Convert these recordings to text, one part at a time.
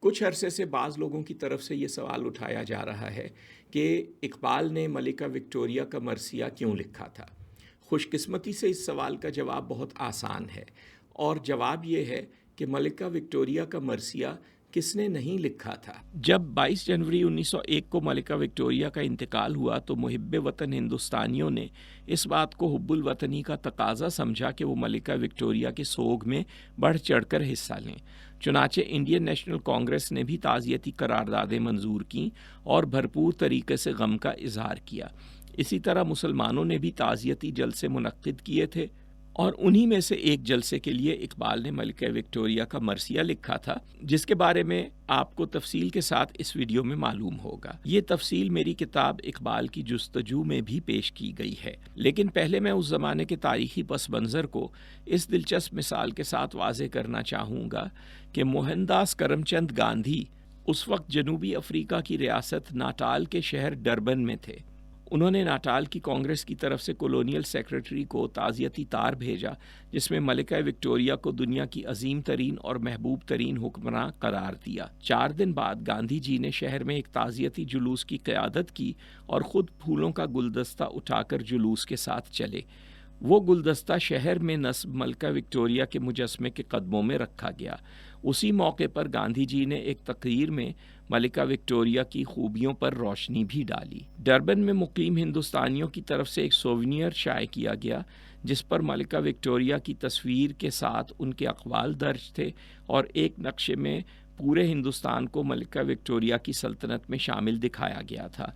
کچھ عرصے سے بعض لوگوں کی طرف سے یہ سوال اٹھایا جا رہا ہے کہ اقبال نے ملکہ وکٹوریہ کا مرثیہ کیوں لکھا تھا۔ خوش قسمتی سے اس سوال کا جواب بہت آسان ہے، اور جواب یہ ہے کہ ملکہ وکٹوریہ کا مرثیہ کس نے نہیں لکھا تھا۔ جب 22 جنوری 1901 کو ملکہ وکٹوریہ کا انتقال ہوا تو محب وطن ہندوستانیوں نے اس بات کو حب الوطنی کا تقاضا سمجھا کہ وہ ملکہ وکٹوریہ کے سوگ میں بڑھ چڑھ کر حصہ لیں۔ چنانچہ انڈین نیشنل کانگریس نے بھی تعزیتی قراردادیں منظور کیں اور بھرپور طریقے سے غم کا اظہار کیا۔ اسی طرح مسلمانوں نے بھی تعزیتی جلسے منعقد کیے تھے، اور انہی میں سے ایک جلسے کے لیے اقبال نے ملکہ وکٹوریہ کا مرثیہ لکھا تھا، جس کے بارے میں آپ کو تفصیل کے ساتھ اس ویڈیو میں معلوم ہوگا۔ یہ تفصیل میری کتاب اقبال کی جستجو میں بھی پیش کی گئی ہے، لیکن پہلے میں اس زمانے کے تاریخی پس منظر کو اس دلچسپ مثال کے ساتھ واضح کرنا چاہوں گا کہ موہن داس کرم چند گاندھی اس وقت جنوبی افریقہ کی ریاست ناٹال کے شہر ڈربن میں تھے۔ انہوں نے ناٹال کی کانگریس کی طرف سے کولونیل سیکرٹری کو تعزیتی تار بھیجا، جس میں ملکہ وکٹوریہ کو دنیا کی عظیم ترین اور محبوب ترین حکمراں قرار دیا۔ 4 دن بعد گاندھی جی نے شہر میں ایک تعزیتی جلوس کی قیادت کی اور خود پھولوں کا گلدستہ اٹھا کر جلوس کے ساتھ چلے۔ وہ گلدستہ شہر میں نصب ملکہ وکٹوریہ کے مجسمے کے قدموں میں رکھا گیا۔ اسی موقع پر گاندھی جی نے ایک تقریر میں ملکہ وکٹوریہ کی خوبیوں پر روشنی بھی ڈالی۔ ڈربن میں مقیم ہندوستانیوں کی طرف سے ایک سووینیر شائع کیا گیا، جس پر ملکہ وکٹوریہ کی تصویر کے ساتھ ان کے اقوال درج تھے، اور ایک نقشے میں پورے ہندوستان کو ملکہ وکٹوریہ کی سلطنت میں شامل دکھایا گیا تھا۔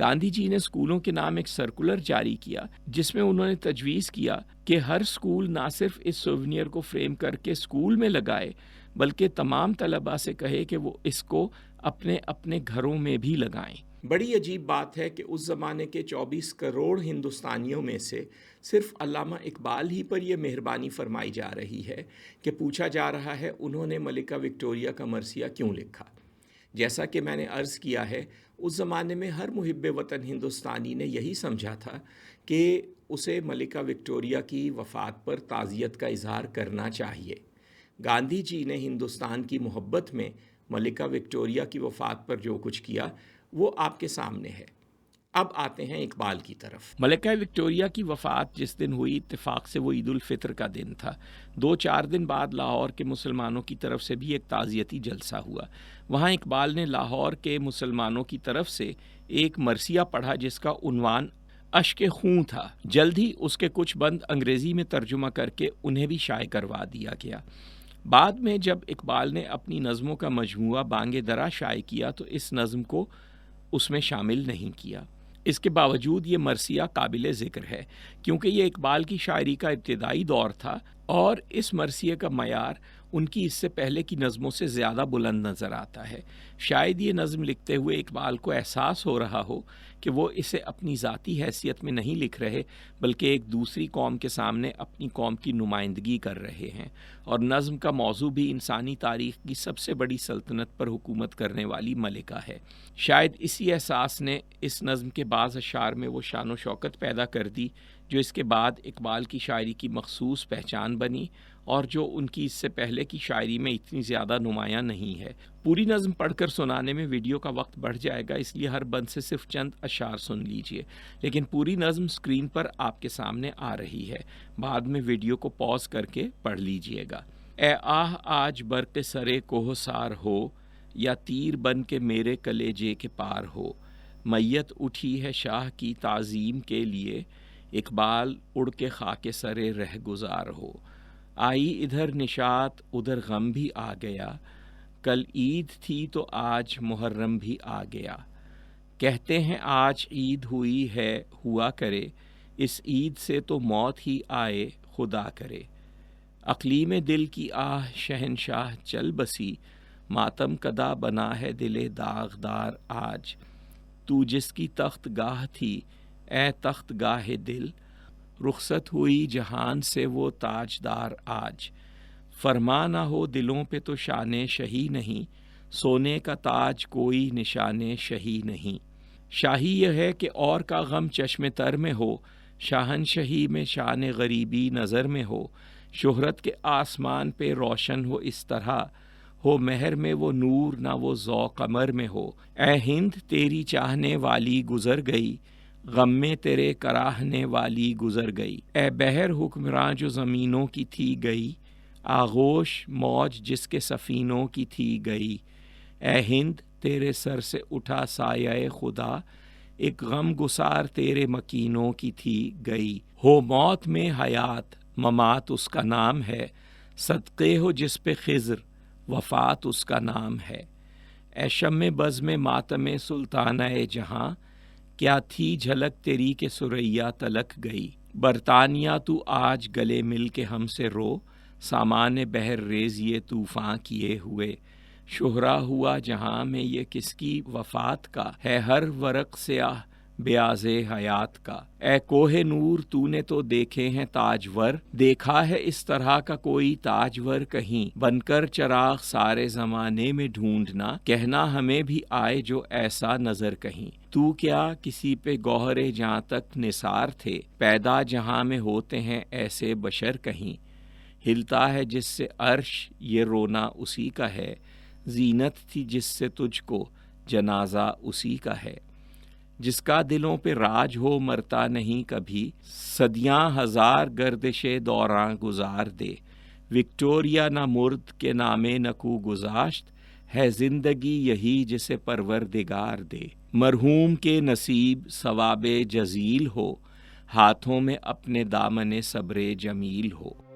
گاندھی جی نے اسکولوں کے نام ایک سرکولر جاری کیا، جس میں انہوں نے تجویز کیا کہ ہر اسکول نہ صرف اس سووینیر کو فریم کر کے اسکول میں لگائے، بلکہ تمام طلباء سے کہے کہ وہ اس کو اپنے اپنے گھروں میں بھی لگائیں۔ بڑی عجیب بات ہے کہ اس زمانے کے 24 کروڑ ہندوستانیوں میں سے صرف علامہ اقبال ہی پر یہ مہربانی فرمائی جا رہی ہے کہ پوچھا جا رہا ہے انہوں نے ملکہ وکٹوریہ کا مرثیہ کیوں لکھا۔ جیسا کہ میں نے عرض کیا ہے، اس زمانے میں ہر محب وطن ہندوستانی نے یہی سمجھا تھا کہ اسے ملکہ وکٹوریہ کی وفات پر تعزیت کا اظہار کرنا چاہیے۔ گاندھی جی نے ہندوستان کی محبت میں ملکہ وکٹوریہ کی وفات پر جو کچھ کیا وہ آپ کے سامنے ہے۔ اب آتے ہیں اقبال کی طرف۔ ملکہ وکٹوریہ کی وفات جس دن ہوئی، اتفاق سے وہ عید الفطر کا دن تھا۔ 2-4 دن بعد لاہور کے مسلمانوں کی طرف سے بھی ایک تعزیتی جلسہ ہوا۔ وہاں اقبال نے لاہور کے مسلمانوں کی طرف سے ایک مرثیہ پڑھا، جس کا عنوان اشک خون تھا۔ جلد ہی اس کے کچھ بند انگریزی میں ترجمہ کر کے انہیں بھی شائع کروا دیا گیا۔ بعد میں جب اقبال نے اپنی نظموں کا مجموعہ بانگ درا شائع کیا تو اس نظم کو اس میں شامل نہیں کیا۔ اس کے باوجود یہ مرثیہ قابل ذکر ہے، کیونکہ یہ اقبال کی شاعری کا ابتدائی دور تھا، اور اس مرثیے کا معیار ان کی اس سے پہلے کی نظموں سے زیادہ بلند نظر آتا ہے۔ شاید یہ نظم لکھتے ہوئے اقبال کو احساس ہو رہا ہو کہ وہ اسے اپنی ذاتی حیثیت میں نہیں لکھ رہے، بلکہ ایک دوسری قوم کے سامنے اپنی قوم کی نمائندگی کر رہے ہیں، اور نظم کا موضوع بھی انسانی تاریخ کی سب سے بڑی سلطنت پر حکومت کرنے والی ملکہ ہے۔ شاید اسی احساس نے اس نظم کے بعض اشعار میں وہ شان و شوکت پیدا کر دی جو اس کے بعد اقبال کی شاعری کی مخصوص پہچان بنی، اور جو ان کی اس سے پہلے کی شاعری میں اتنی زیادہ نمایاں نہیں ہے۔ پوری نظم پڑھ کر سنانے میں ویڈیو کا وقت بڑھ جائے گا، اس لیے ہر بند سے صرف چند اشعار سن لیجئے، لیکن پوری نظم سکرین پر آپ کے سامنے آ رہی ہے۔ بعد میں ویڈیو کو پاز کر کے پڑھ لیجئے گا۔ اے آہ آج برق سرے کوہسار ہو، یا تیر بن کے میرے کلیجے کے پار ہو۔ میت اٹھی ہے شاہ کی تعظیم کے لیے، اقبال اڑ کے خاک سرے رہ گزار ہو۔ آئی ادھر نشاط ادھر غم بھی آ گیا، کل عید تھی تو آج محرم بھی آ گیا۔ کہتے ہیں آج عید ہوئی ہے ہوا کرے، اس عید سے تو موت ہی آئے خدا کرے۔ اقلیم دل کی آہ شہنشاہ چل بسی، ماتم کدا بنا ہے دل داغدار آج۔ تو جس کی تخت گاہ تھی اے تخت گاہ دل، رخصت ہوئی جہان سے وہ تاجدار آج۔ فرما نہ ہو دلوں پہ تو شان شہی نہیں، سونے کا تاج کوئی نشان شہی نہیں۔ شاہی یہ ہے کہ اور کا غم چشم تر میں ہو، شاہنشہی میں شان غریبی نظر میں ہو۔ شہرت کے آسمان پہ روشن ہو اس طرح، ہو مہر میں وہ نور نہ وہ ذوق قمر میں ہو۔ اے ہند تیری چاہنے والی گزر گئی، غم میں تیرے کراہنے والی گزر گئی۔ اے بحر حکمراں جو زمینوں کی تھی گئی، آغوش موج جس کے سفینوں کی تھی گئی۔ اے ہند تیرے سر سے اٹھا سایہ خدا، ایک غم گسار تیرے مکینوں کی تھی گئی۔ ہو موت میں حیات ممات اس کا نام ہے، صدقے ہو جس پہ خضر وفات اس کا نام ہے۔ اے شمِ بزم ماتم سلطانہ جہاں، کیا تھی جھلک تیری کہ ثریا تلک گئی۔ برطانیہ تو آج گلے مل کے ہم سے رو، سامان بحر ریز یہ طوفاں کیے ہوئے۔ شہرا ہوا جہاں میں یہ کس کی وفات کا، ہے ہر ورق سیاہ بیاض حیات کا۔ اے کوہ نور تو نے تو دیکھے ہیں تاجور، دیکھا ہے اس طرح کا کوئی تاجور کہیں۔ بن کر چراغ سارے زمانے میں ڈھونڈنا، کہنا ہمیں بھی آئے جو ایسا نظر کہیں۔ تو کیا کسی پہ گوہر جہاں تک نثار تھے، پیدا جہاں میں ہوتے ہیں ایسے بشر کہیں۔ ہلتا ہے جس سے عرش یہ رونا اسی کا ہے، زینت تھی جس سے تجھ کو جنازہ اسی کا ہے۔ جس کا دلوں پہ راج ہو مرتا نہیں کبھی، صدیاں ہزار گردش دوراں گزار دے۔ وکٹوریا نہ مرد کے نامے نہ کو گذاشت، ہے زندگی یہی جسے پروردگار دے۔ مرحوم کے نصیب ثواب جزیل ہو، ہاتھوں میں اپنے دامن صبر جمیل ہو۔